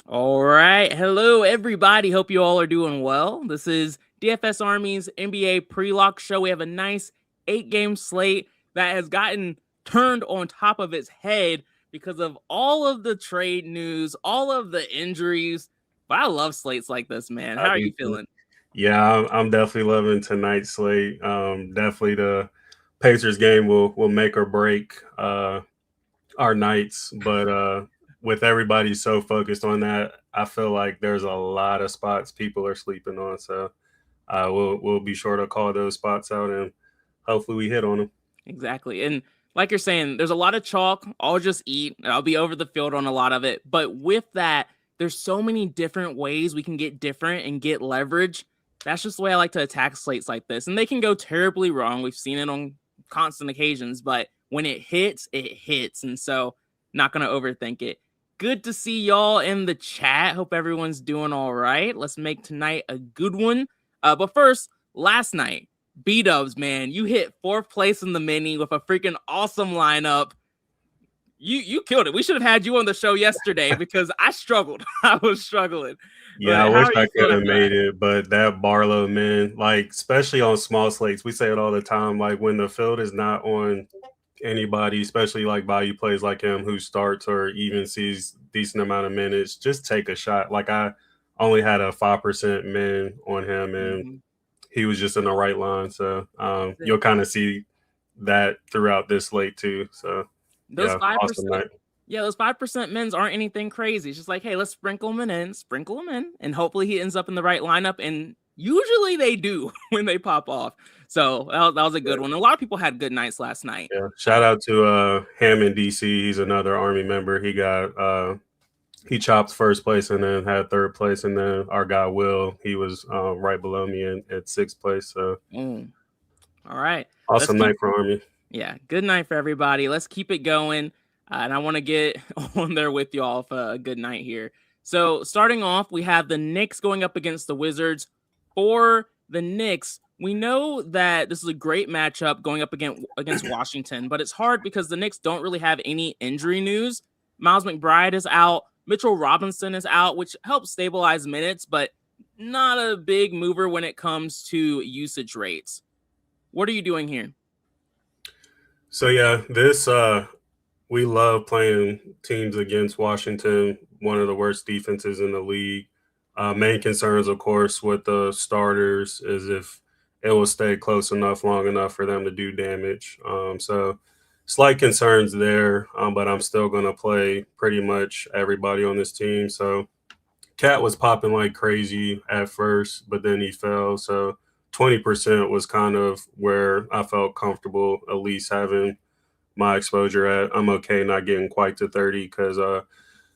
All right. Hello, everybody. Hope you all are doing well. This is DFS Army's NBA pre-lock show. We have a nice 8-game slate that has gotten turned on top of its head because of all of the trade news, all of the injuries. But I love slates like this, man. I How are do you too. feeling? Yeah, I'm definitely loving tonight's slate. Definitely the Pacers game will make or break our nights, but with everybody so focused on that, I feel like there's a lot of spots people are sleeping on. So we'll be sure to call those spots out and hopefully we hit on them. Exactly. And like you're saying, there's a lot of chalk. I'll just eat. I'll be over the field on a lot of it. But with that, there's so many different ways we can get different and get leverage. That's just the way I like to attack slates like this. And they can go terribly wrong. We've seen it on constant occasions, but when it hits, it hits. And so, not going to overthink it. Good to see y'all in the chat. Hope everyone's doing all right. Let's make tonight a good one. But first, last night, B-dubs, man, you hit 4th place in the mini with a freaking awesome lineup. You killed it. We should have had you on the show yesterday because I struggled. I was struggling. Yeah, I But how wish are I you could feeling have after that? made it, but that Barlow man, like especially on small slates, we say it all the time. Like when the field is not on anybody, especially like value plays like him who starts or even sees decent amount of minutes, just take a shot. Like I only had a 5% min on him, and Mhm. he was just in the right line. So That's it. you'll kind of see that throughout this slate too. So Those yeah, awesome 5%. night. Yeah, those 5% men's aren't anything crazy. It's just like, hey, let's sprinkle them in, and hopefully he ends up in the right lineup. And usually they do when they pop off. So that was a good one. A lot of people had good nights last night. Yeah, shout out to Ham in DC. He's another Army member. He chopped first place and then had third place, and then our guy Will, he was right below me at sixth place. So Mm. All right. Let's awesome keep night for Army. Yeah, good night for everybody. Let's keep it going. And I want to get on there with y'all for a good night here. So, starting off, we have the Knicks going up against the Wizards. For the Knicks, we know that this is a great matchup going up against Washington, but it's hard because the Knicks don't really have any injury news. Miles McBride is out, Mitchell Robinson is out, which helps stabilize minutes, but not a big mover when it comes to usage rates. What are you doing here? So yeah, this we love playing teams against Washington, one of the worst defenses in the league. Main concerns, of course, with the starters is if it will stay close enough, long enough for them to do damage. So slight concerns there, but I'm still going to play pretty much everybody on this team. So Cat was popping like crazy at first, but then he fell. So 20% was kind of where I felt comfortable at least having my exposure at. I'm okay not getting quite to 30 because,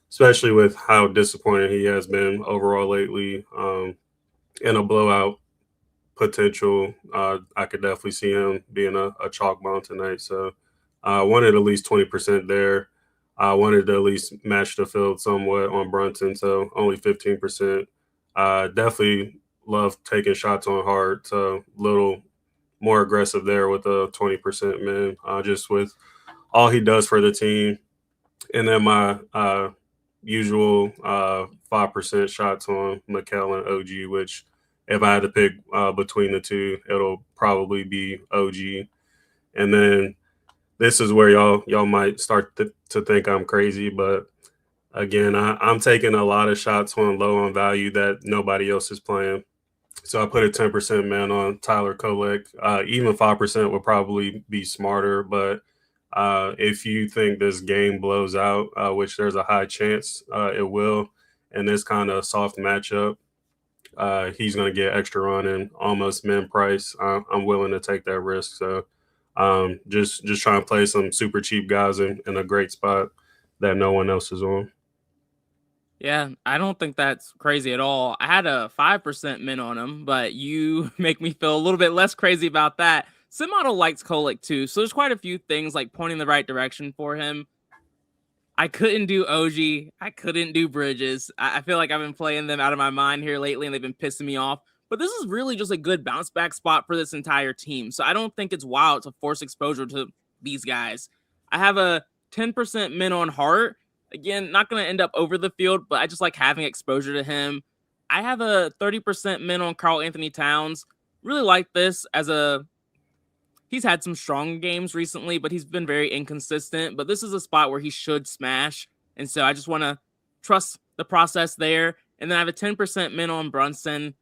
especially with how disappointed he has been overall lately, in a blowout potential, I could definitely see him being a chalk bomb tonight. So I wanted at least 20% there. I wanted to at least match the field somewhat on Brunson, so only 15%. Definitely love taking shots on Hart, so a little more aggressive there with a 20% man, just with all he does for the team. And then my usual 5% shots on McKell and OG, which if I had to pick between the two, it'll probably be OG. And then this is where y'all might start to think I'm crazy, but again, I'm taking a lot of shots on low on value that nobody else is playing. So I put a 10% man on Tyler Kolek. Even 5% would probably be smarter, but if you think this game blows out, which there's a high chance it will, in this kind of soft matchup, he's going to get extra run and almost min price. I'm willing to take that risk. So just trying to play some super cheap guys in a great spot that no one else is on. Yeah, I don't think that's crazy at all. I had a 5% min on him, but you make me feel a little bit less crazy about that. Simodel likes Kolek too, so there's quite a few things like pointing the right direction for him. I couldn't do OG. I couldn't do Bridges. I feel like I've been playing them out of my mind here lately, and they've been pissing me off. But this is really just a good bounce back spot for this entire team. So I don't think it's wild to force exposure to these guys. I have a 10% min on Hart. Again, not going to end up over the field, but I just like having exposure to him. I have a 30% min on Karl Anthony Towns. Really like this he's had some strong games recently, but he's been very inconsistent. But this is a spot where he should smash. And so I just want to trust the process there. And then I have a 10% min on Brunson.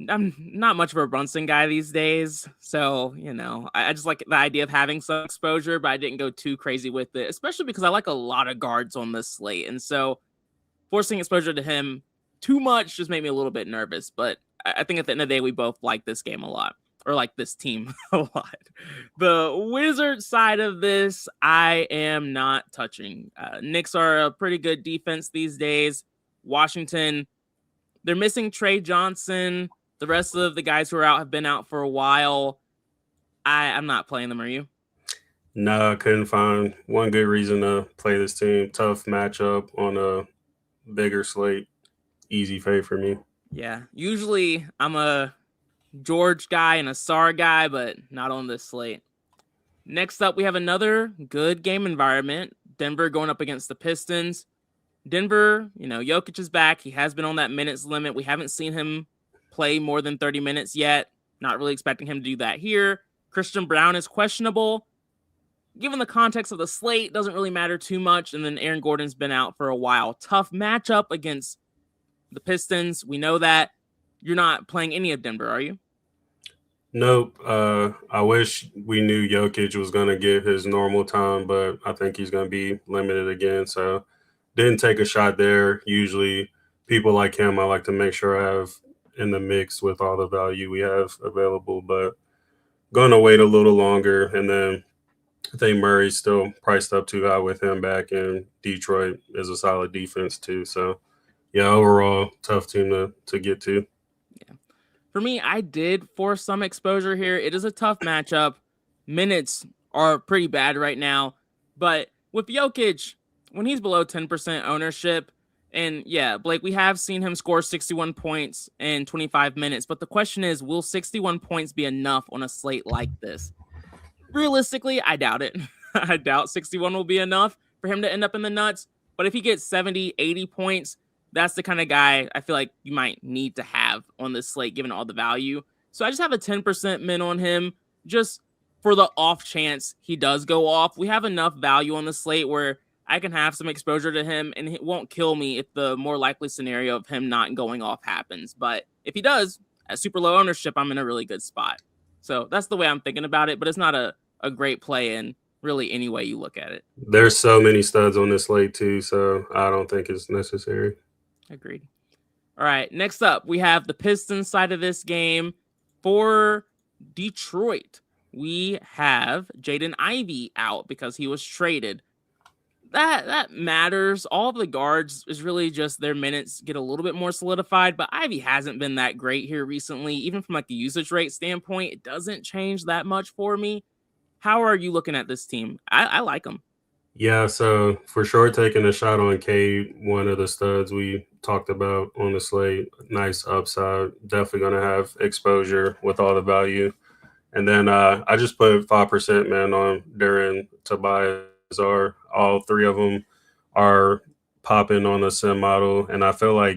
I'm not much of a Brunson guy these days. So, I just like the idea of having some exposure, but I didn't go too crazy with it, especially because I like a lot of guards on this slate. And so forcing exposure to him too much just made me a little bit nervous. But I think at the end of the day, we both like this game a lot, or like this team a lot. The Wizards side of this, I am not touching. Knicks are a pretty good defense these days. Washington, they're missing Trey Johnson. The rest of the guys who are out have been out for a while. I'm not playing them. Are you? No, I couldn't find one good reason to play this team. Tough matchup on a bigger slate. Easy fade for me. Yeah. Usually I'm a George guy and a Sar guy, but not on this slate. Next up, we have another good game environment. Denver going up against the Pistons. Denver, Jokic is back. He has been on that minutes limit. We haven't seen him play more than 30 minutes yet. Not really expecting him to do that here. Christian Brown is questionable. Given the context of the slate, doesn't really matter too much. And then Aaron Gordon's been out for a while. Tough matchup against the Pistons. We know that. You're not playing any of Denver, are you? Nope. I wish we knew Jokic was going to get his normal time, but I think he's going to be limited again. So didn't take a shot there. Usually people like him, I like to make sure I have in the mix with all the value we have available, but going to wait a little longer. And then I think Murray's still priced up too high with him back, and Detroit is a solid defense too. So, yeah, overall, tough team to get to. Yeah. For me, I did force some exposure here. It is a tough matchup. Minutes are pretty bad right now. But with Jokic, when he's below 10% ownership, and yeah, Blake, we have seen him score 61 points in 25 minutes. But the question is, will 61 points be enough on a slate like this? Realistically, I doubt it. I doubt 61 will be enough for him to end up in the nuts. But if he gets 70, 80 points, that's the kind of guy I feel like you might need to have on this slate, given all the value. So I just have a 10% min on him, just for the off chance he does go off. We have enough value on the slate where I can have some exposure to him, and it won't kill me if the more likely scenario of him not going off happens. But if he does, at super low ownership, I'm in a really good spot. So that's the way I'm thinking about it, but it's not a great play in really any way you look at it. There's so many studs on this slate too, so I don't think it's necessary. Agreed. All right, next up, we have the Pistons side of this game. For Detroit, we have Jaden Ivey out because he was traded. That matters. All of the guards is really just their minutes get a little bit more solidified, but Ivy hasn't been that great here recently. Even from like the usage rate standpoint, it doesn't change that much for me. How are you looking at this team? I like them. Yeah, so for sure taking a shot on Cade, one of the studs we talked about on the slate. Nice upside. Definitely going to have exposure with all the value. And then I just put 5% man on Duran, Tobias. All three of them are popping on the sim model, and I feel like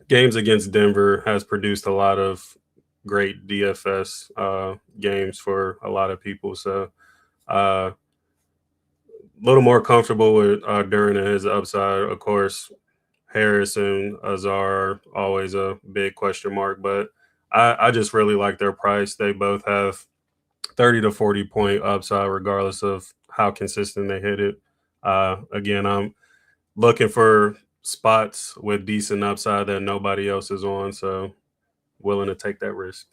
games against Denver has produced a lot of great DFS games for a lot of people. So a little more comfortable with Duran and his upside. Of course, Harris and Azar are always a big question mark, but I just really like their price. They both have 30 to 40 point upside regardless of how consistent they hit it. Again, I'm looking for spots with decent upside that nobody else is on, so willing to take that risk.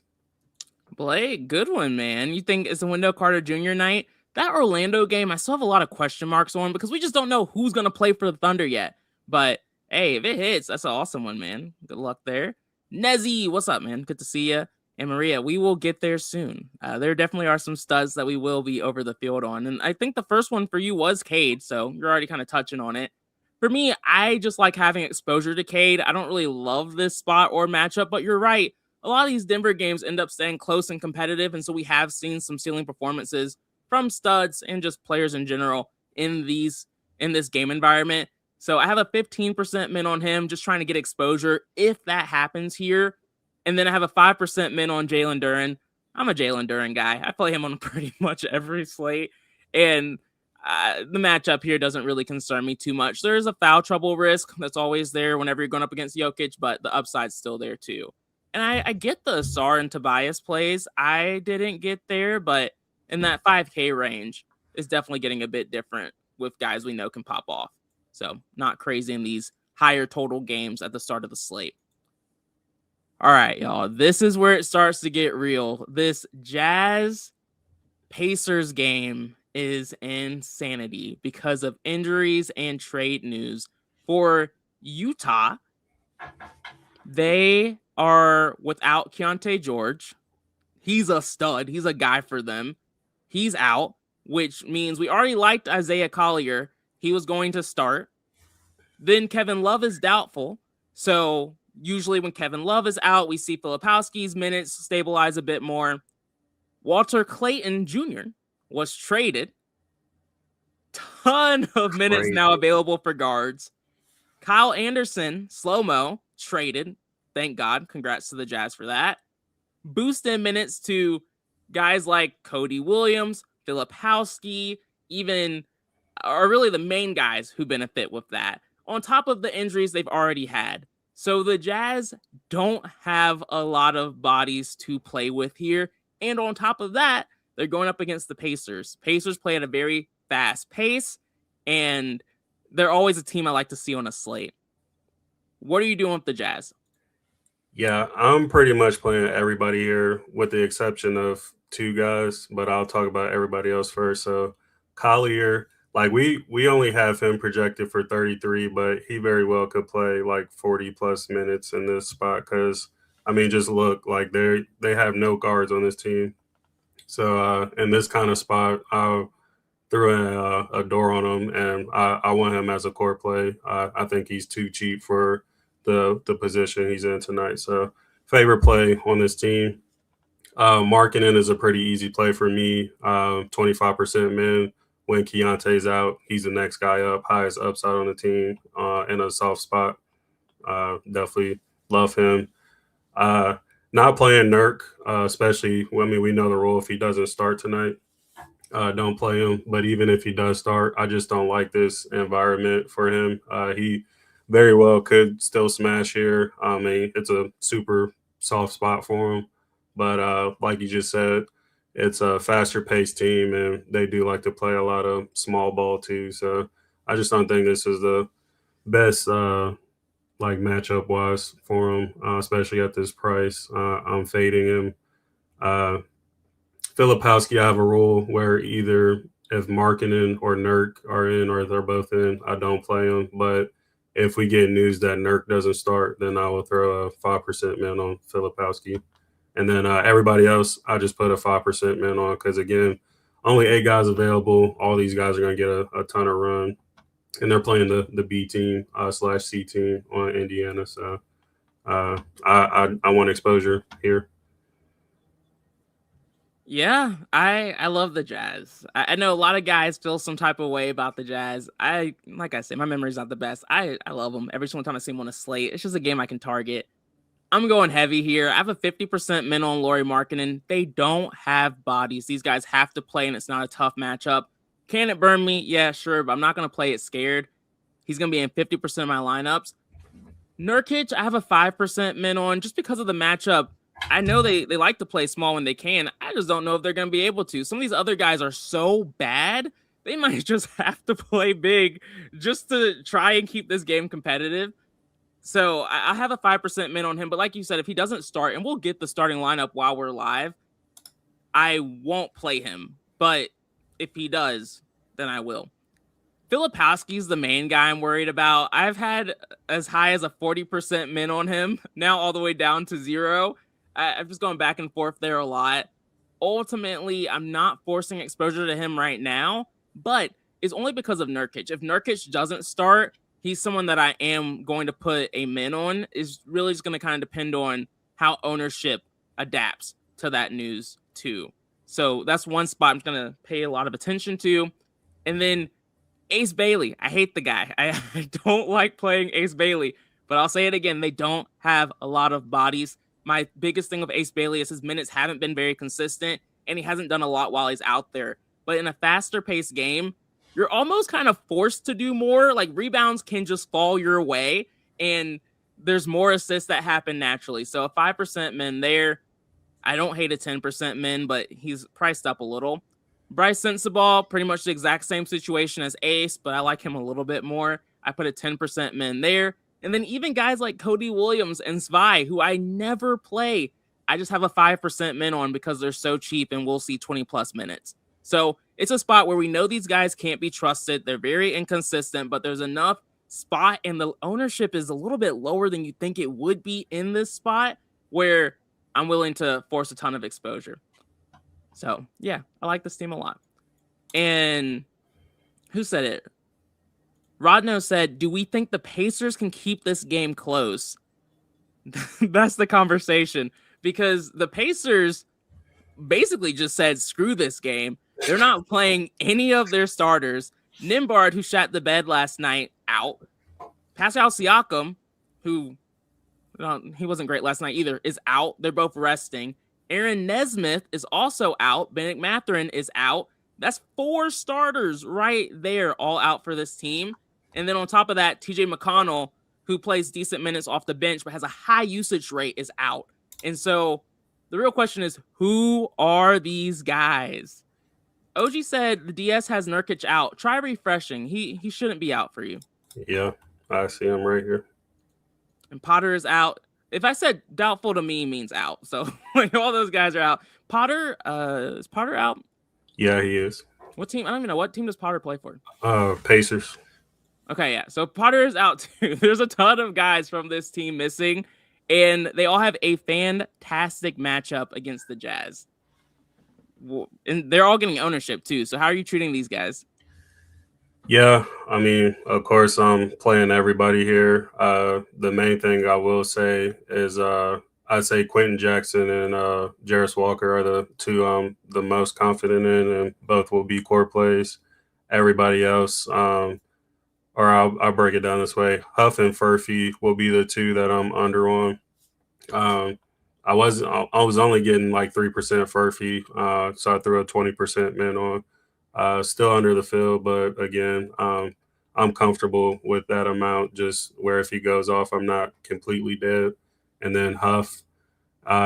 Blake, good one, man. You think it's a Wendell Carter Jr. night? That Orlando game, I still have a lot of question marks on because we just don't know who's going to play for the Thunder yet. But hey, if it hits, that's an awesome one, man. Good luck there. Nezzy, what's up, man? Good to see you. And Maria, we will get there soon. There definitely are some studs that we will be over the field on. And I think the first one for you was Cade, so you're already kind of touching on it. For me, I just like having exposure to Cade. I don't really love this spot or matchup, but you're right. A lot of these Denver games end up staying close and competitive, and so we have seen some ceiling performances from studs and just players in general in these in this game environment. So I have a 15% min on him, just trying to get exposure if that happens here. And then I have a 5% min on Jalen Duren. I'm a Jalen Duren guy. I play him on pretty much every slate. And the matchup here doesn't really concern me too much. There's a foul trouble risk that's always there whenever you're going up against Jokic, but the upside's still there too. And I get the Sar and Tobias plays. I didn't get there, but in that 5K range is definitely getting a bit different with guys we know can pop off. So not crazy in these higher total games at the start of the slate. All right, y'all. This is where it starts to get real. This Jazz Pacers game is insanity because of injuries and trade news. For Utah, they are without Keontae George. He's a stud. He's a guy for them. He's out, which means we already liked Isaiah Collier. He was going to start. Then Kevin Love is doubtful. So usually when Kevin Love is out, we see Filipowski's minutes stabilize a bit more. Walter Clayton Jr. was traded. Ton of minutes now available for guards. Kyle Anderson, slow-mo, traded. Thank God. Congrats to the Jazz for that. Boost in minutes to guys like Cody Williams, Filipowski, even are really the main guys who benefit with that, on top of the injuries they've already had. So the Jazz don't have a lot of bodies to play with here. And on top of that, they're going up against the Pacers. Pacers play at a very fast pace, and they're always a team I like to see on a slate. What are you doing with the Jazz? Yeah, I'm pretty much playing everybody here with the exception of two guys, but I'll talk about everybody else first. So Collier, like we only have him projected for 33, but he very well could play like 40 plus minutes in this spot because I mean, just look like they have no guards on this team. So in this kind of spot, I threw a door on him, and I want him as a core play. I think he's too cheap for the position he's in tonight. So favorite play on this team. Markkanen is a pretty easy play for me. 25% min. When Keontae's out, he's the next guy up, highest upside on the team in a soft spot. Definitely love him. Not playing Nurk, especially, I mean, we know the rule. If he doesn't start tonight, don't play him. But even if he does start, I just don't like this environment for him. He very well could still smash here. I mean, it's a super soft spot for him. But like you just said, it's a faster paced team, and they do like to play a lot of small ball too. So I just don't think this is the best like matchup wise for him, especially at this price. I'm fading him. Filipowski, I have a rule where either if Markkanen or Nurk are in or they're both in, I don't play them. But if we get news that Nurk doesn't start, then I will throw a 5% min on Filipowski. And then everybody else, I just put a 5% min on because, again, only 8 guys available. All these guys are going to get a ton of run. And they're playing the B team / C team on Indiana. So I want exposure here. Yeah, I love the Jazz. I know a lot of guys feel some type of way about the Jazz. Like I said, my memory's not the best. I love them. Every single time I see them on a slate, it's just a game I can target. I'm going heavy here. I have a 50% min on Lauri Markkanen. They don't have bodies. These guys have to play, and it's not a tough matchup. Can it burn me? Yeah, sure, but I'm not going to play it scared. He's going to be in 50% of my lineups. Nurkic, I have a 5% min on just because of the matchup. I know they like to play small when they can. I just don't know if they're going to be able to. Some of these other guys are so bad, they might just have to play big just to try and keep this game competitive. So I have a 5% min on him. But like you said, if he doesn't start, and we'll get the starting lineup while we're live, I won't play him. But if he does, then I will. Filipowski's the main guy I'm worried about. I've had as high as a 40% min on him, now all the way down to 0. I've just gone back and forth there a lot. Ultimately, I'm not forcing exposure to him right now, but it's only because of Nurkic. If Nurkic doesn't start, he's someone that I am going to put a min on. Is really just going to kind of depend on how ownership adapts to that news too. So that's one spot I'm going to pay a lot of attention to. And then Ace Bailey. I hate the guy. I don't like playing Ace Bailey, but I'll say it again. They don't have a lot of bodies. My biggest thing with Ace Bailey is his minutes haven't been very consistent, and he hasn't done a lot while he's out there. But in a faster paced game, you're almost kind of forced to do more. Like rebounds can just fall your way, and there's more assists that happen naturally. So a 5% min there. I don't hate a 10% min, but he's priced up a little. Bryce Sensabaugh, pretty much the exact same situation as Ace, but I like him a little bit more. I put a 10% min there. And then even guys like Cody Williams and Svai, who I never play, I just have a 5% min on because they're so cheap and we'll see 20 plus minutes. So it's a spot where we know these guys can't be trusted. They're very inconsistent, but there's enough spot and the ownership is a little bit lower than you think it would be in this spot where I'm willing to force a ton of exposure. So yeah, I like this team a lot. And who said it? Rodno said, do we think the Pacers can keep this game close? That's the conversation because the Pacers basically just said, screw this game. They're not playing any of their starters. Nimbard, who shot the bed last night, out. Pascal Siakam, who he wasn't great last night either, is out. They're both resting. Aaron Nesmith is also out. Bennett Mathurin is out. That's 4 starters right there, all out for this team. And then on top of that, TJ McConnell, who plays decent minutes off the bench but has a high usage rate, is out. And so the real question is, who are these guys? OG said the DS has Nurkic out. Try refreshing. He shouldn't be out for you. Yeah, I see him right here. And Potter is out. If I said doubtful to me means out. So like all those guys are out. Potter, is Potter out? Yeah, he is. What team? I don't even know. What team does Potter play for? Pacers. Okay, yeah. So Potter is out too. There's a ton of guys from this team missing, and they all have a fantastic matchup against the Jazz. And they're all getting ownership too. So how are you treating these guys? Yeah, I mean, of course, I'm playing everybody here. The main thing I will say is I'd say Quentin Jackson and Jarris Walker are the two I'm the most confident in, and both will be core plays. Everybody else, or I'll break it down this way. Huff and Furphy will be the two that I'm under on. I was only getting like 3% Furphy, so I threw a 20% min on. Still under the field, but again, I'm comfortable with that amount, just where if he goes off, I'm not completely dead. And then Huff,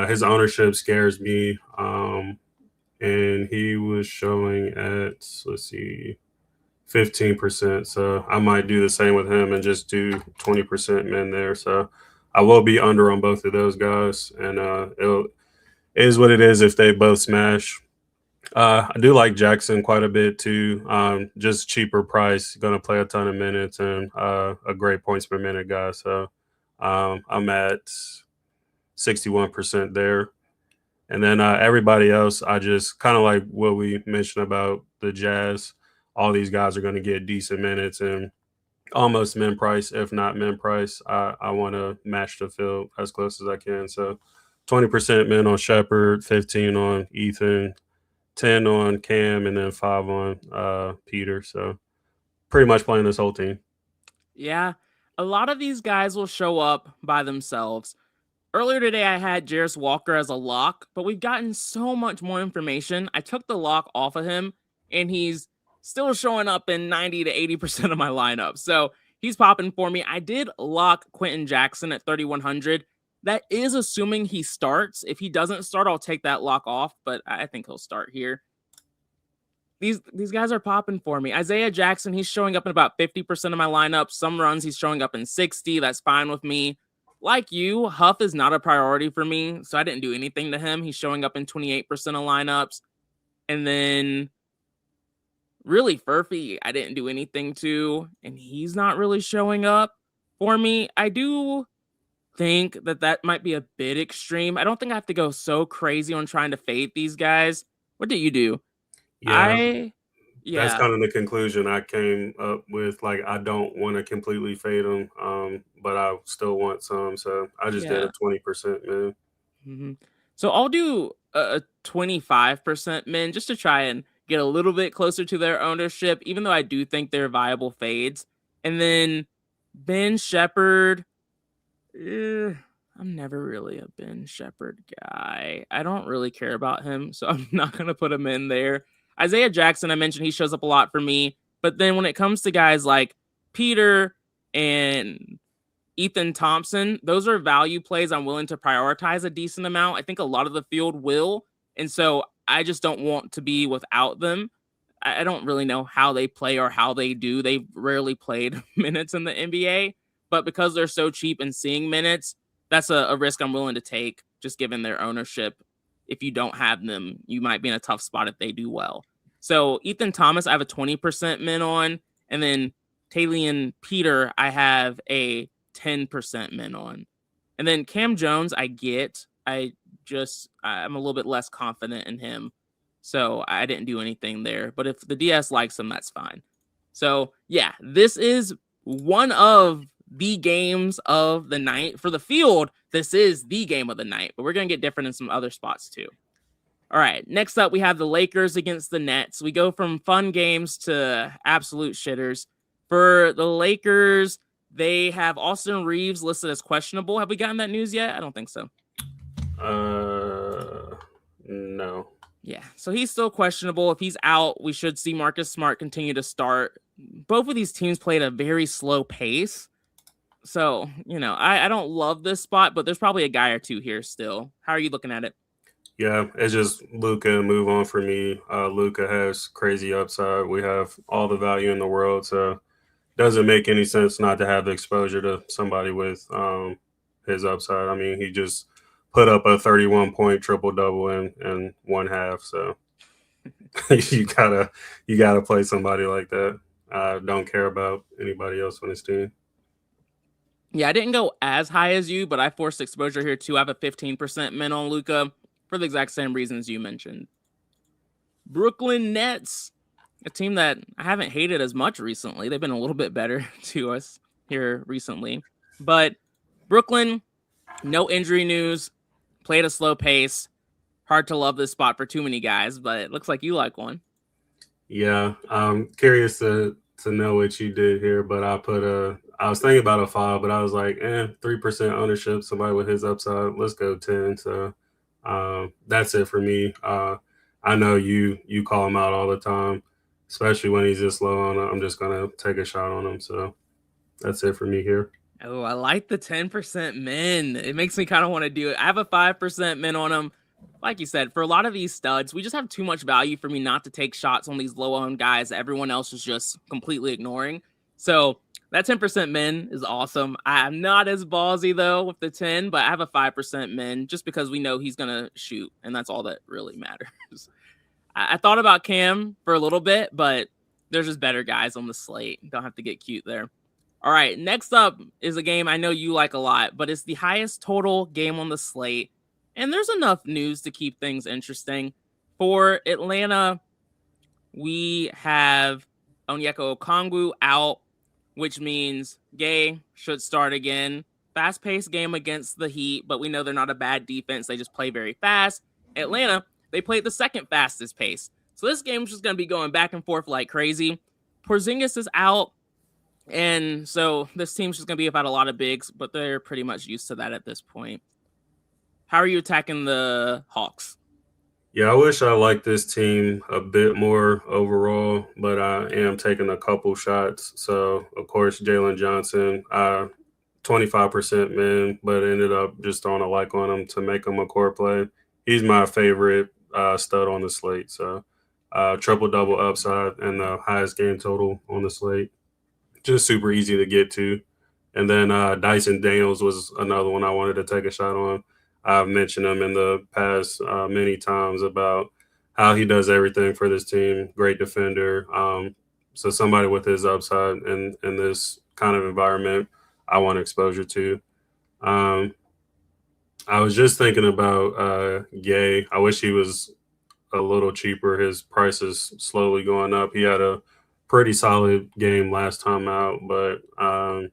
his ownership scares me. And he was showing at, let's see, 15%. So I might do the same with him and just do 20% min there. So I will be under on both of those guys. And it is what it is if they both smash. I do like Jackson quite a bit too. Just cheaper price, going to play a ton of minutes and a great points per minute guy. So I'm at 61% there. And then everybody else, I just kind of like what we mentioned about the Jazz. All these guys are going to get decent minutes and almost min price, if not min price. I want to match the field as close as I can. So 20% min on Shepard, 15 on Ethan, 10 on Cam, and then 5 on Peter. So pretty much playing this whole team. Yeah, a lot of these guys will show up by themselves. Earlier today, I had Jarris Walker as a lock, but we've gotten so much more information. I took the lock off of him, and he's still showing up in 90 to 80% of my lineup. So he's popping for me. I did lock Quentin Jackson at 3,100. That is assuming he starts. If he doesn't start, I'll take that lock off, but I think he'll start here. These guys are popping for me. Isaiah Jackson, he's showing up in about 50% of my lineup. Some runs he's showing up in 60. That's fine with me. Like you, Huff is not a priority for me, so I didn't do anything to him. He's showing up in 28% of lineups. And then really Furphy, I didn't do anything to, and he's not really showing up for me. I do think that might be a bit extreme. I don't think I have to go so crazy on trying to fade these guys. What did you do? Yeah. That's kind of the conclusion I came up with. Like, I don't want to completely fade them, but I still want some. So I just did a 20% min. Mm-hmm. So I'll do a 25% min just to try and get a little bit closer to their ownership, even though I do think they're viable fades. And then Ben Shepherd, I'm never really a Ben Shepherd guy. I don't really care about him, so I'm not going to put him in there. Isaiah Jackson, I mentioned he shows up a lot for me. But then when it comes to guys like Peter and Ethan Thompson, those are value plays I'm willing to prioritize a decent amount. I think a lot of the field will. And so I just don't want to be without them. I don't really know how they play or how they do. They've rarely played minutes in the NBA, but because they're so cheap and seeing minutes, that's a risk I'm willing to take, just given their ownership. If you don't have them, you might be in a tough spot if they do well. So Ethan Thomas, I have a 20% min on, and then Talion Peter, I have a 10% min on. And then Cam Jones, I'm a little bit less confident in him. So I didn't do anything there. But if the DS likes him, that's fine. So yeah, this is one of the games of the night. For the field, this is the game of the night. But we're going to get different in some other spots too. All right, next up, we have the Lakers against the Nets. We go from fun games to absolute shitters. For the Lakers, they have Austin Reeves listed as questionable. Have we gotten that news yet? I don't think so. No. Yeah, so he's still questionable. If he's out, we should see Marcus Smart continue to start. Both of these teams play at a very slow pace. So, I don't love this spot, but there's probably a guy or two here still. How are you looking at it? Yeah, it's just Luka and move on for me. Luka has crazy upside. We have all the value in the world, so doesn't make any sense not to have the exposure to somebody with his upside. I mean, he just put up a 31-point triple-double in one half, so you gotta play somebody like that. I don't care about anybody else on his team. Yeah, I didn't go as high as you, but I forced exposure here too. I have a 15% min on Luka for the exact same reasons you mentioned. Brooklyn Nets, a team that I haven't hated as much recently. They've been a little bit better to us here recently. But Brooklyn, no injury news, played a slow pace. Hard to love this spot for too many guys, but it looks like you like one. Yeah, I'm curious to know what you did here, but I was thinking about a 5, but I was like, 3% ownership, somebody with his upside. Let's go 10. So that's it for me. I know you call him out all the time, especially when he's this low on. I'm just gonna take a shot on him. So that's it for me here. Oh, I like the 10% min. It makes me kind of want to do it. I have a 5% min on him. Like you said, for a lot of these studs, we just have too much value for me not to take shots on these low-owned guys that everyone else is just completely ignoring. So that 10% min is awesome. I'm not as ballsy, though, with the 10, but I have a 5% min just because we know he's going to shoot, and that's all that really matters. I thought about Cam for a little bit, but there's just better guys on the slate. Don't have to get cute there. All right, next up is a game I know you like a lot, but it's the highest total game on the slate. And there's enough news to keep things interesting. For Atlanta, we have Onyeka Okongwu out, which means Gay should start again. Fast-paced game against the Heat, but we know they're not a bad defense. They just play very fast. Atlanta, they played the second fastest pace. So this game's just going to be going back and forth like crazy. Porzingis is out, and so this team's just going to be about a lot of bigs, but they're pretty much used to that at this point. How are you attacking the Hawks? Yeah, I wish I liked this team a bit more overall, but I am taking a couple shots. So, of course, Jalen Johnson, 25% min, but ended up just throwing a like on him to make him a core play. He's my favorite stud on the slate. So, triple-double upside and the highest game total on the slate. Just super easy to get to. And then Dyson Daniels was another one I wanted to take a shot on. I've mentioned him in the past many times about how he does everything for this team. Great defender. So somebody with his upside in this kind of environment, I want exposure to. I was just thinking about Gay. I wish he was a little cheaper. His price is slowly going up. He had a pretty solid game last time out, but I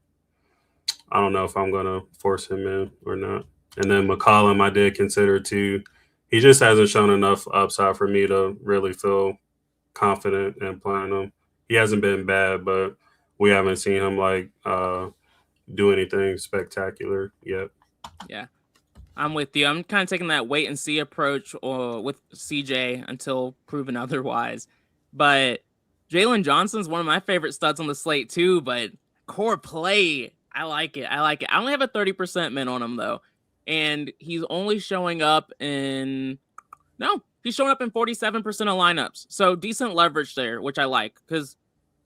don't know if I'm going to force him in or not. And then McCollum, I did consider too. He just hasn't shown enough upside for me to really feel confident in playing him. He hasn't been bad, but we haven't seen him do anything spectacular yet. Yeah, I'm with you. I'm kind of taking that wait and see approach with CJ until proven otherwise. But Jalen Johnson's one of my favorite studs on the slate too. But core play, I like it. I like it. I only have a 30% min on him though, and he's only showing up in he's showing up in 47% of lineups. So decent leverage there, which I like because,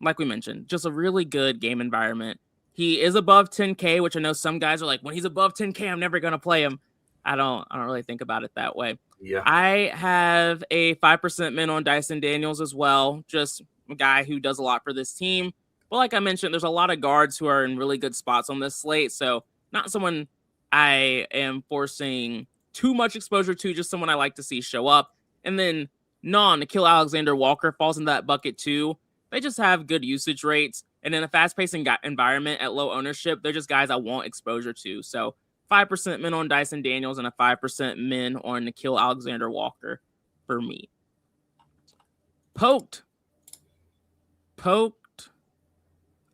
like we mentioned, just a really good game environment. He is above 10K, which I know some guys are like, when he's above 10K, I'm never gonna play him. I don't really think about it that way. Yeah. I have a 5% min on Dyson Daniels as well. Just a guy who does a lot for this team. But like I mentioned, there's a lot of guards who are in really good spots on this slate. So not someone I am forcing too much exposure to, just someone I like to see show up. And then Nikhil Alexander-Walker falls in that bucket too. They just have good usage rates. And in a fast-paced environment at low ownership, they're just guys I want exposure to. So 5% min on Dyson Daniels and a 5% min on Nikhil Alexander-Walker for me. Poked,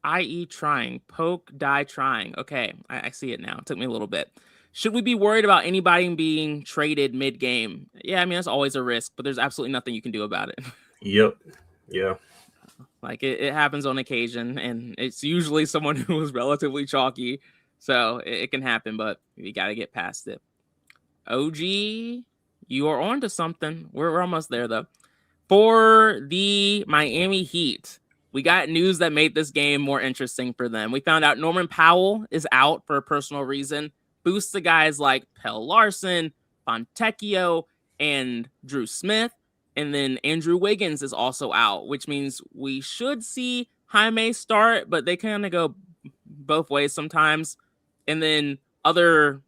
i.e. trying. Poke, die, trying. Okay, I see it now. It took me a little bit. Should we be worried about anybody being traded mid-game? Yeah, I mean, that's always a risk, but there's absolutely nothing you can do about it. Yep. Yeah. Like, it happens on occasion, and it's usually someone who is relatively chalky, so it can happen, but you got to get past it. OG, you are on to something. We're almost there, though. For the Miami Heat, we got news that made this game more interesting for them. We found out Norman Powell is out for a personal reason. Boosts the guys like Pelle Larsson, Fontecchio, and Drew Smith. And then Andrew Wiggins is also out, which means we should see Jaime start, but they kind of go both ways sometimes. And then other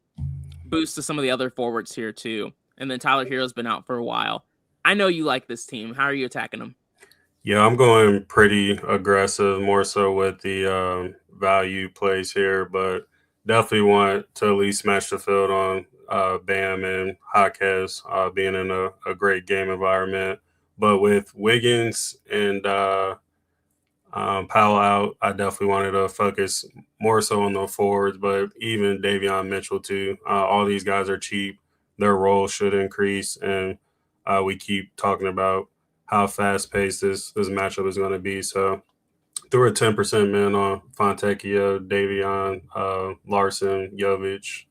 boosts to some of the other forwards here too. And then Tyler Hero's been out for a while. I know you like this team. How are you attacking them? Yeah, I'm going pretty aggressive, more so with the value plays here, but definitely want to at least smash the field on Bam and Jaquez being in a great game environment. But with Wiggins and Powell out, I definitely wanted to focus more so on the forwards, but even Davion Mitchell too. All these guys are cheap. Their role should increase, and we keep talking about how fast-paced this matchup is going to be. So threw a 10% min on Fontecchio, Davion, Larson, Jovic.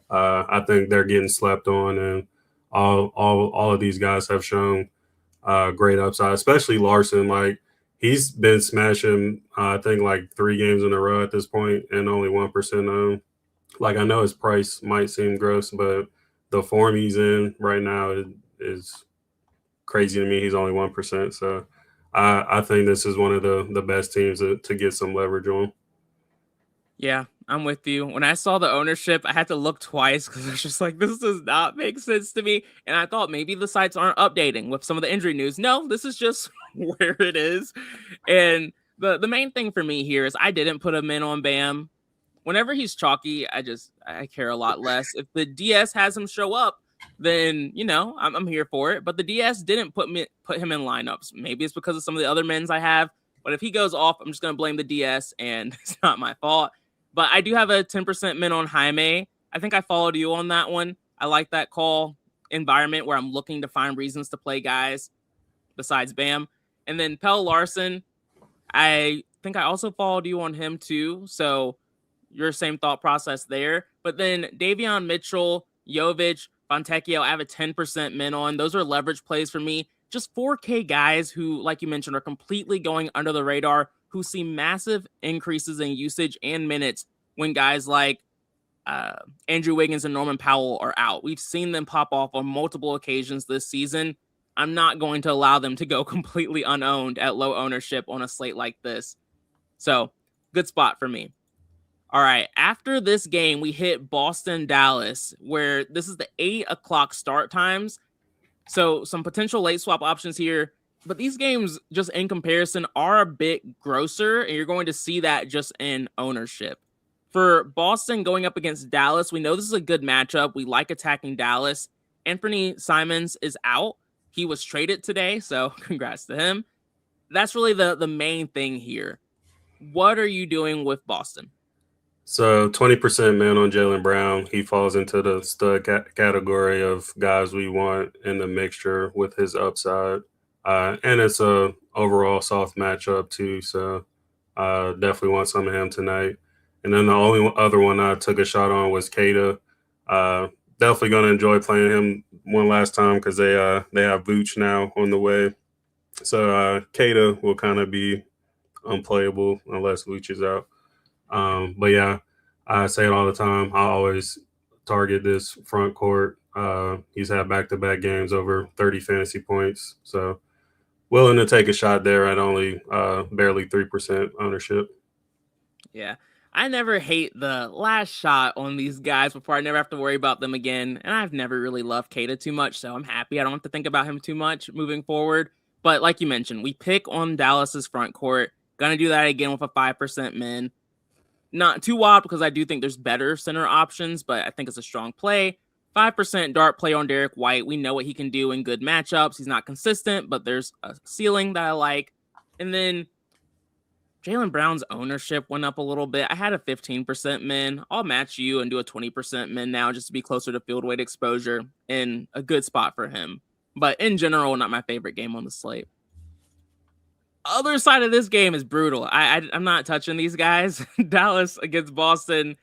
I think they're getting slept on, and all of these guys have shown great upside, especially Larson. Like, he's been smashing, I think, like 3 games in a row at this point, and only 1% owned. Like, I know his price might seem gross, but the form he's in right now is crazy to me. He's only 1%. So I think this is one of the best teams to get some leverage on. Yeah, I'm with you. When I saw the ownership, I had to look twice because I was just like, this does not make sense to me. And I thought maybe the sites aren't updating with some of the injury news. No, this is just where it is. And the main thing for me here is I didn't put him in on Bam. Whenever he's chalky, I care a lot less. If the DS has him show up, then I'm here for it. But the DS didn't put him in lineups. Maybe it's because of some of the other men's I have. But if he goes off, I'm just gonna blame the DS, and it's not my fault. But I do have a 10% min on Jaime. I think I followed you on that one. I like that call environment where I'm looking to find reasons to play guys besides Bam. And then Pelle Larsson, I think I also followed you on him too. So your same thought process there. But then Davion Mitchell, Jovic, Fontecchio, I have a 10% min on. Those are leverage plays for me. Just 4K guys who, like you mentioned, are completely going under the radar, who see massive increases in usage and minutes when guys like Andrew Wiggins and Norman Powell are out. We've seen them pop off on multiple occasions this season. I'm not going to allow them to go completely unowned at low ownership on a slate like this. So, good spot for me. All right, after this game, we hit Boston-Dallas, where this is the 8 o'clock start times. So some potential late swap options here. But these games, just in comparison, are a bit grosser, and you're going to see that just in ownership. For Boston going up against Dallas, we know this is a good matchup. We like attacking Dallas. Anthony Simons is out. He was traded today, so congrats to him. that's really the main thing here. What are you doing with Boston? So 20% man on Jaylen Brown. He falls into the stud category of guys we want in the mixture with his upside. And it's a overall soft matchup too. So definitely want some of him tonight. And then the only other one I took a shot on was Kada. Definitely going to enjoy playing him one last time because they have Vooch now on the way. So Kada will kind of be unplayable unless Vooch is out. But yeah, I say it all the time. I always target this front court. He's had back-to-back games over 30 fantasy points. So willing to take a shot there at only barely 3% ownership. Yeah. I never hate the last shot on these guys before I never have to worry about them again. And I've never really loved Kada too much, so I'm happy I don't have to think about him too much moving forward. But like you mentioned, we pick on Dallas's front court. Gonna do that again with a 5% min. Not too wild because I do think there's better center options, but I think it's a strong play. 5% dart play on Derek White. We know what he can do in good matchups. He's not consistent, but there's a ceiling that I like. And then Jaylen Brown's ownership went up a little bit. I had a 15% min. I'll match you and do a 20% min now just to be closer to field weight exposure in a good spot for him. But in general, not my favorite game on the slate. Other side of this game is brutal. I'm not touching these guys. Dallas against Boston,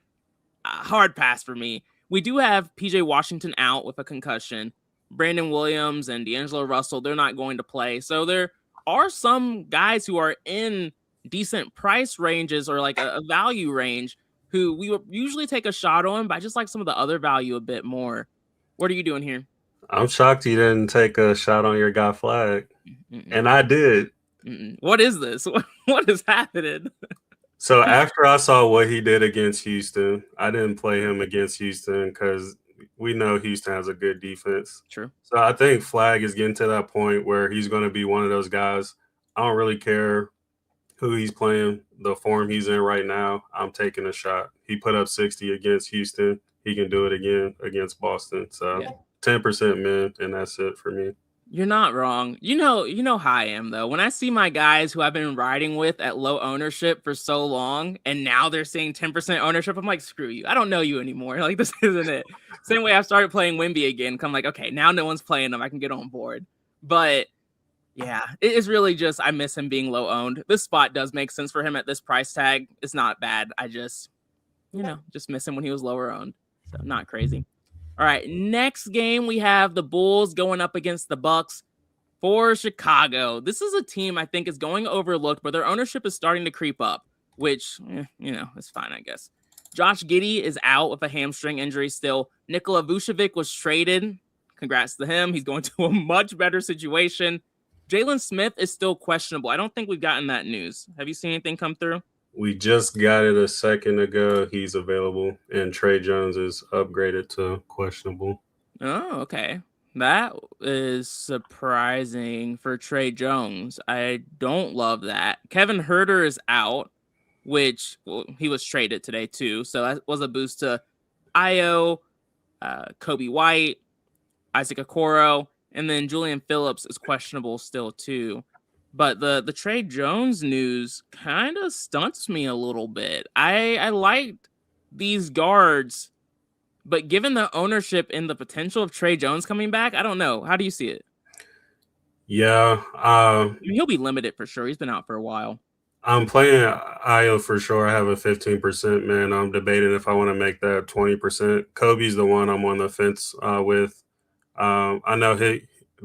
hard pass for me. We do have PJ Washington out with a concussion. Brandon Williams and D'Angelo Russell, they're not going to play. So there are some guys who are in decent price ranges or like a value range who we would usually take a shot on, but I just like some of the other value a bit more. What are you doing here? I'm shocked you didn't take a shot on your guy Flag. And I did. What is this? What is happening? So after I saw what he did against Houston, I didn't play him against Houston because we know Houston has a good defense. True. So I think Flag is getting to that point where he's going to be one of those guys. I don't really care who he's playing, the form he's in right now. I'm taking a shot. He put up 60 against Houston. He can do it again against Boston. So 10% min, and that's it for me. You're not wrong. You know how I am though. When I see my guys who I've been riding with at low ownership for so long, and now they're seeing 10% ownership, I'm like, screw you. I don't know you anymore. Like, this isn't it. Same way I've started playing Wemby again. I'm like, okay, now no one's playing them. I can get on board. But yeah, it is really just I miss him being low owned. This spot does make sense for him at this price tag. It's not bad. I just miss him when he was lower owned. So not crazy. All right, next game we have the Bulls going up against the Bucks for Chicago. This is a team I think is going overlooked, but their ownership is starting to creep up, which, is fine, I guess. Josh Giddey is out with a hamstring injury still. Nikola Vucevic was traded. Congrats to him. He's going to a much better situation. Jalen Smith is still questionable. I don't think we've gotten that news. Have you seen anything come through? We just got it a second ago. He's available, and Trey Jones is upgraded to questionable. Oh, okay. That is surprising for Trey Jones. I don't love that. Kevin Huerter is out, which he was traded today too. So that was a boost to Io, Kobe White, Isaac Okoro, and then Julian Phillips is questionable still too. But the Trey Jones news kind of stunts me a little bit. I liked these guards, but given the ownership and the potential of Trey Jones coming back, I don't know. How do you see it? Yeah. He'll be limited for sure. He's been out for a while. I'm playing Io for sure. I have a 15%, man. I'm debating if I want to make that 20%. Kobe's the one I'm on the fence with. I know the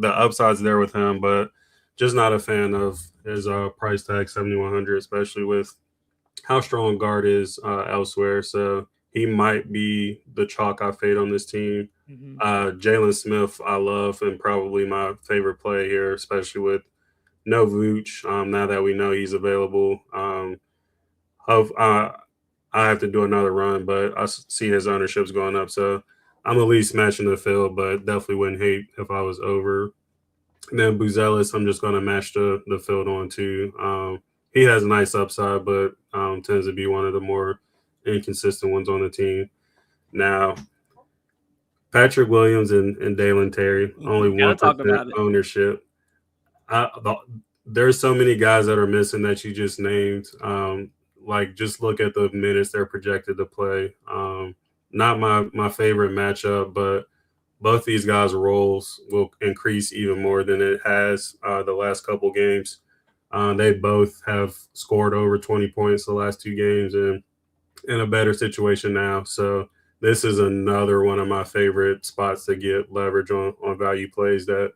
upside's there with him, but just not a fan of his price tag, 7,100, especially with how strong guard is elsewhere. So he might be the chalk I fade on this team. Jalen Smith, I love, and probably my favorite play here, especially with no Vooch. Now that we know he's available, I have to do another run, but I see his ownership's going up. So I'm at least matching the field, but definitely wouldn't hate if I was over. And then Buzelis, I'm just going to match the field on too. He has a nice upside, but tends to be one of the more inconsistent ones on the team. Now, Patrick Williams and Dalen Terry, only 1% ownership. there's so many guys that are missing that you just named. Like just look at the minutes they're projected to play. Not my favorite matchup, but both these guys' roles will increase even more than it has the last couple games. They both have scored over 20 points the last two games and in a better situation now. So this is another one of my favorite spots to get leverage on value plays that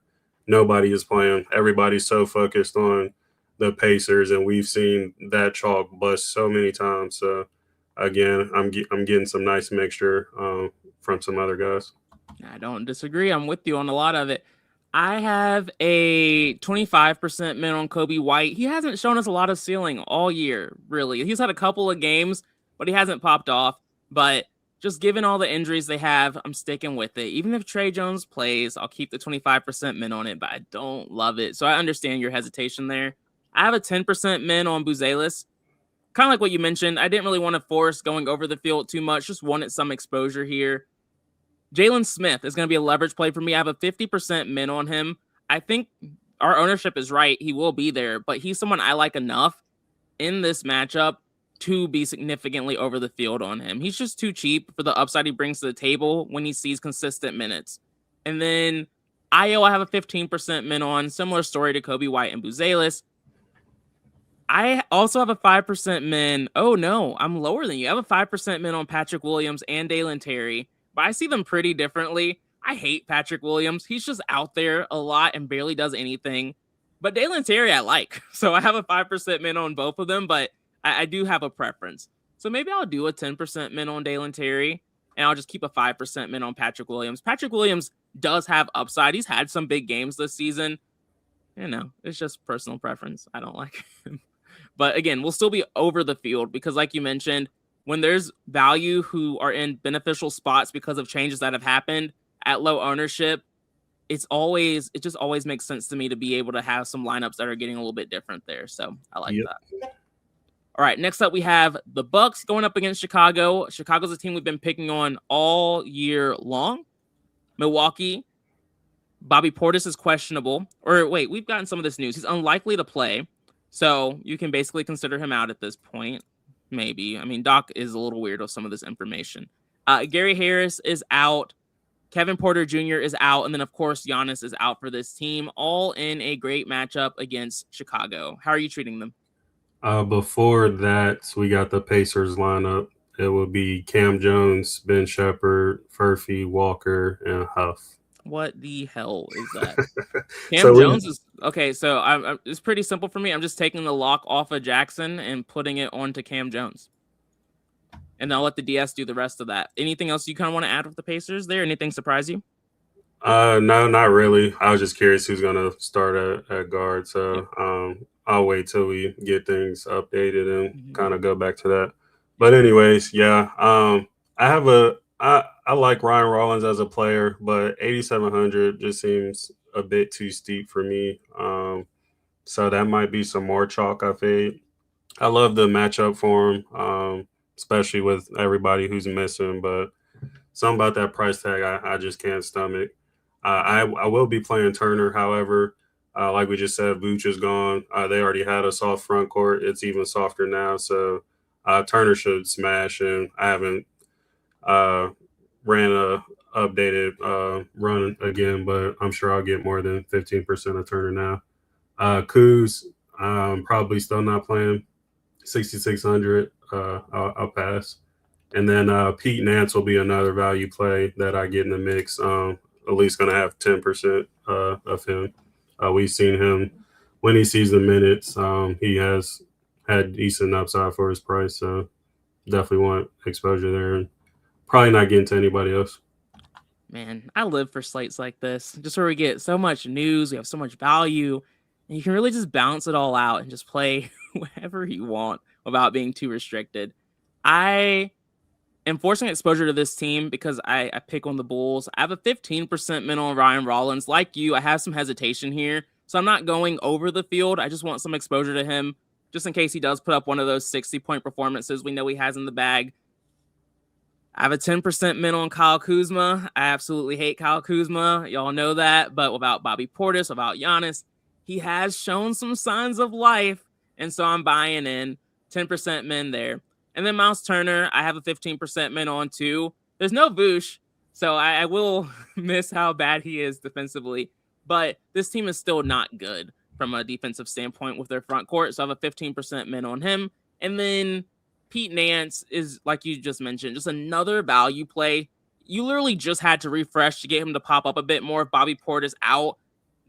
nobody is playing. Everybody's so focused on the Pacers, and we've seen that chalk bust so many times. So again, I'm getting some nice mixture from some other guys. I don't disagree. I'm with you on a lot of it. I have a 25% min on Kobe White. He hasn't shown us a lot of ceiling all year, really. He's had a couple of games, but he hasn't popped off. But just given all the injuries they have, I'm sticking with it. Even if Trey Jones plays, I'll keep the 25% min on it, but I don't love it. So I understand your hesitation there. I have a 10% min on Buzelis. Kind of like what you mentioned. I didn't really want to force going over the field too much. Just wanted some exposure here. Jalen Smith is going to be a leverage play for me. I have a 50% min on him. I think our ownership is right. He will be there, but he's someone I like enough in this matchup to be significantly over the field on him. He's just too cheap for the upside he brings to the table when he sees consistent minutes. And then I have a 15% min on. Similar story to Kobe White and Buzelis. I also have a 5% min. Oh, no, I'm lower than you. I have a 5% min on Patrick Williams and Dalen Terry, but I see them pretty differently. I hate Patrick Williams. He's just out there a lot and barely does anything. But Dalen Terry, I like. So I have a 5% min on both of them, but I do have a preference. So maybe I'll do a 10% min on Dalen Terry, and I'll just keep a 5% min on Patrick Williams. Patrick Williams does have upside. He's had some big games this season. You know, it's just personal preference. I don't like him. But again, we'll still be over the field because, like you mentioned, when there's value who are in beneficial spots because of changes that have happened at low ownership, it just always makes sense to me to be able to have some lineups that are getting a little bit different there. So I like that. All right, next up we have the Bucks going up against Chicago. Chicago's a team we've been picking on all year long. Milwaukee, Bobby Portis is questionable. Or wait, we've gotten some of this news. He's unlikely to play. So you can basically consider him out at this point. Maybe. I mean, Doc is a little weird with some of this information. Gary Harris is out. Kevin Porter Jr. is out. And then, of course, Giannis is out for this team, all in a great matchup against Chicago. How are you treating them? Before that, we got the Pacers lineup. It would be Cam Jones, Ben Shepherd, Furphy, Walker, and Huff. What the hell is that? Cam Jones is okay. So it's pretty simple for me. I'm just taking the lock off of Jackson and putting it onto Cam Jones, and I'll let the DS do the rest of that. Anything else you kind of want to add with the Pacers there? Anything surprise you? No, not really. I was just curious who's going to start at guard. So I'll wait till we get things updated and kind of go back to that. But anyways, yeah, I like Ryan Rollins as a player, but 8,700 just seems a bit too steep for me. So that might be some more chalk I fade. I love the matchup for him, especially with everybody who's missing, but something about that price tag I just can't stomach. I will be playing Turner, however. Like we just said, Vooch is gone. They already had a soft front court. It's even softer now, so Turner should smash, and I haven't ran a updated run again, but I'm sure I'll get more than 15% of Turner now. Kuz, probably still not playing. 6,600, I'll pass. And then Pete Nance will be another value play that I get in the mix. At least going to have 10% of him. We've seen him when he sees the minutes. He has had decent upside for his price, so definitely want exposure there. And probably not getting to anybody else. Man, I live for slates like this, just where we get so much news, we have so much value, and you can really just balance it all out and just play whatever you want without being too restricted. I am forcing exposure to this team because I pick on the Bulls. I have a 15% min on Ryan Rollins. Like you, I have some hesitation here, so I'm not going over the field. I just want some exposure to him, just in case he does put up one of those 60-point performances we know he has in the bag. I have a 10% min on Kyle Kuzma. I absolutely hate Kyle Kuzma. Y'all know that. But without Bobby Portis, without Giannis, he has shown some signs of life. And so I'm buying in 10% min there. And then Miles Turner, I have a 15% min on too. There's no Vooch, so I will miss how bad he is defensively. But this team is still not good from a defensive standpoint with their front court. So I have a 15% min on him. And then Pete Nance is, like you just mentioned, just another value play. You literally just had to refresh to get him to pop up a bit more. If Bobby Portis out,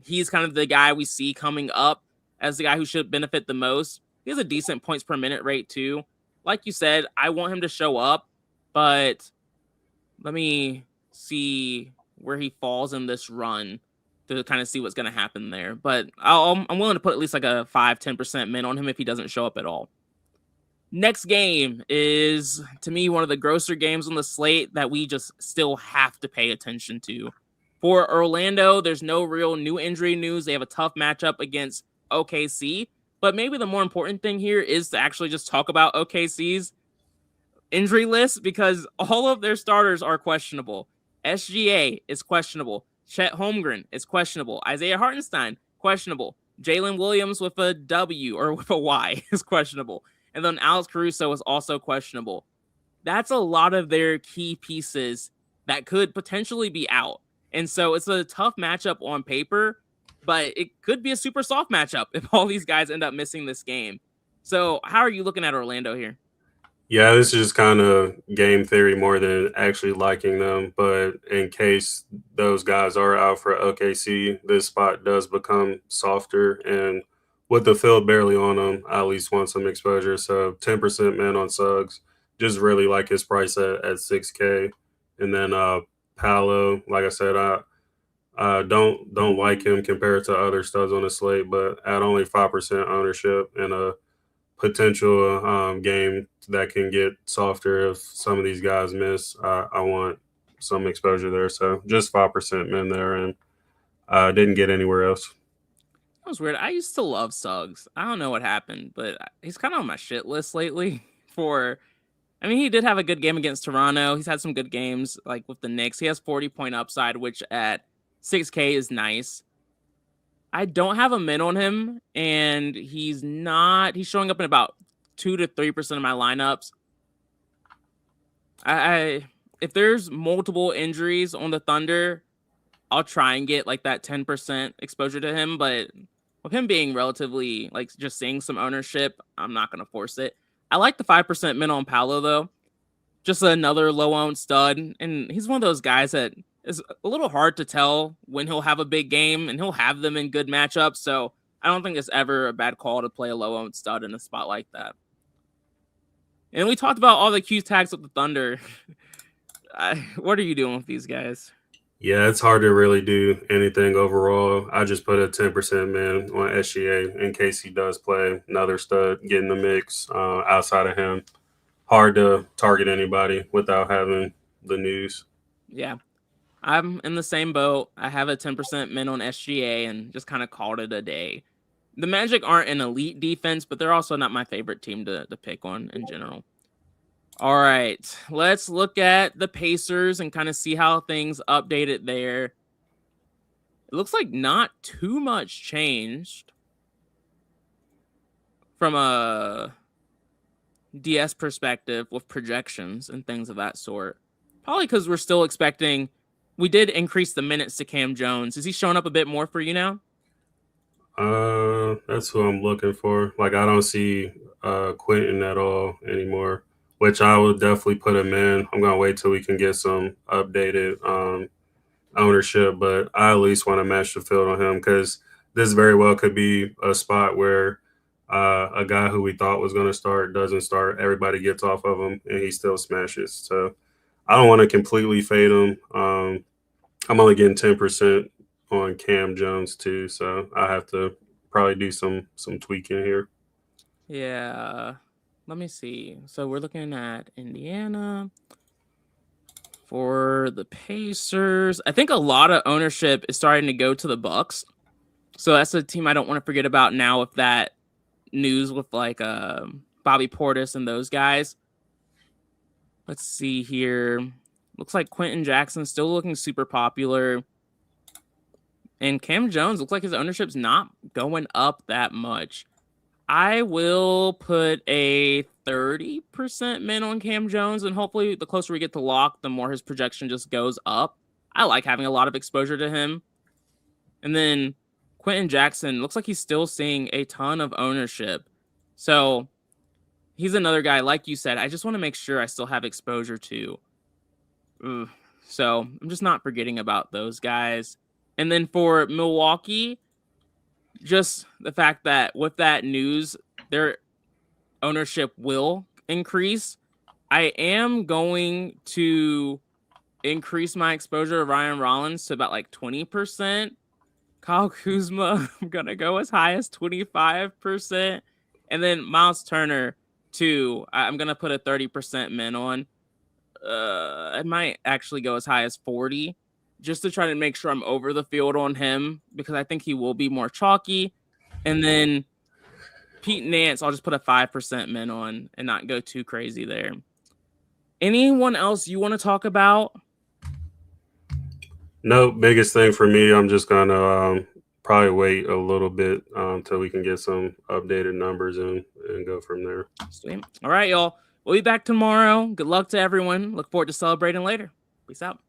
he's kind of the guy we see coming up as the guy who should benefit the most. He has a decent points per minute rate too. Like you said, I want him to show up, but let me see where he falls in this run to kind of see what's going to happen there. But I'm willing to put at least like a 5-10% min on him if he doesn't show up at all. Next game is, to me, one of the grosser games on the slate that we just still have to pay attention to. For Orlando, there's no real new injury news. They have a tough matchup against OKC. But maybe the more important thing here is to actually just talk about OKC's injury list, because all of their starters are questionable. SGA is questionable. Chet Holmgren is questionable. Isaiah Hartenstein, questionable. Jalen Williams with a W or with a Y is questionable. And then Alex Caruso is also questionable. That's a lot of their key pieces that could potentially be out. And so it's a tough matchup on paper, but it could be a super soft matchup if all these guys end up missing this game. So how are you looking at Orlando here? Yeah, this is just kind of game theory more than actually liking them. But in case those guys are out for OKC, this spot does become softer. And with the field barely on them, I at least want some exposure. So 10% man on Suggs. Just really like his price at 6K. And then Paolo, like I said, I don't like him compared to other studs on the slate, but at only 5% ownership and a potential game that can get softer if some of these guys miss. I want some exposure there, so just 5% men there, and didn't get anywhere else. That was weird. I used to love Suggs. I don't know what happened, but he's kind of on my shit list lately. I mean, he did have a good game against Toronto. He's had some good games, like with the Knicks. He has 40-point upside, which at 6K is nice. I don't have a min on him, and he's showing up in about 2 to 3% of my lineups. If there's multiple injuries on the Thunder, I'll try and get like that 10% exposure to him, but with him being relatively like just seeing some ownership, I'm not going to force it. I like the 5% min on Paolo though. Just another low owned stud, and he's one of those guys that is a little hard to tell when he'll have a big game, and he'll have them in good matchups. So I don't think it's ever a bad call to play a low owned stud in a spot like that. And we talked about all the Q tags with the Thunder. What are you doing with these guys? Yeah, it's hard to really do anything overall. I just put a 10% man on SGA in case he does play another stud, get in the mix outside of him. Hard to target anybody without having the news. Yeah, I'm in the same boat. I have a 10% min on SGA and just kind of called it a day. The Magic aren't an elite defense, but they're also not my favorite team to pick on in general. All right, let's look at the Pacers and kind of see how things updated there. It looks like not too much changed from a DS perspective with projections and things of that sort. Probably because we're still expecting. We did increase the minutes to Cam Jones. Is he showing up a bit more for you now? That's who I'm looking for. Like, I don't see Quentin at all anymore, which I would definitely put him in. I'm gonna wait till we can get some updated ownership, but I at least want to match the field on him because this very well could be a spot where a guy who we thought was going to start doesn't start. Everybody gets off of him, and he still smashes. So I don't want to completely fade him. I'm only getting 10% on Cam Jones too, so I have to probably do some tweaking here. Yeah. Let me see. So we're looking at Indiana for the Pacers. I think a lot of ownership is starting to go to the Bucks. So that's a team I don't want to forget about now with that news with like Bobby Portis and those guys. Let's see here. Looks like Quentin Jackson's still looking super popular. And Cam Jones looks like his ownership's not going up that much. I will put a 30% min on Cam Jones, and hopefully the closer we get to lock, the more his projection just goes up. I like having a lot of exposure to him. And then Quentin Jackson looks like he's still seeing a ton of ownership. So he's another guy, like you said, I just want to make sure I still have exposure to. So I'm just not forgetting about those guys. And then for Milwaukee, just the fact that with that news, their ownership will increase. I am going to increase my exposure to Ryan Rollins to about like 20%. Kyle Kuzma, I'm going to go as high as 25%. And then Miles Turner, too, I'm going to put a 30% min on. I might actually go as high as 40 just to try to make sure I'm over the field on him because I think he will be more chalky. And then Pete Nance, I'll just put a 5% min on and not go too crazy there. Anyone else you want to talk about? No, biggest thing for me, I'm just going to probably wait a little bit until we can get some updated numbers and go from there. Sweet. All right, y'all. We'll be back tomorrow. Good luck to everyone. Look forward to celebrating later. Peace out.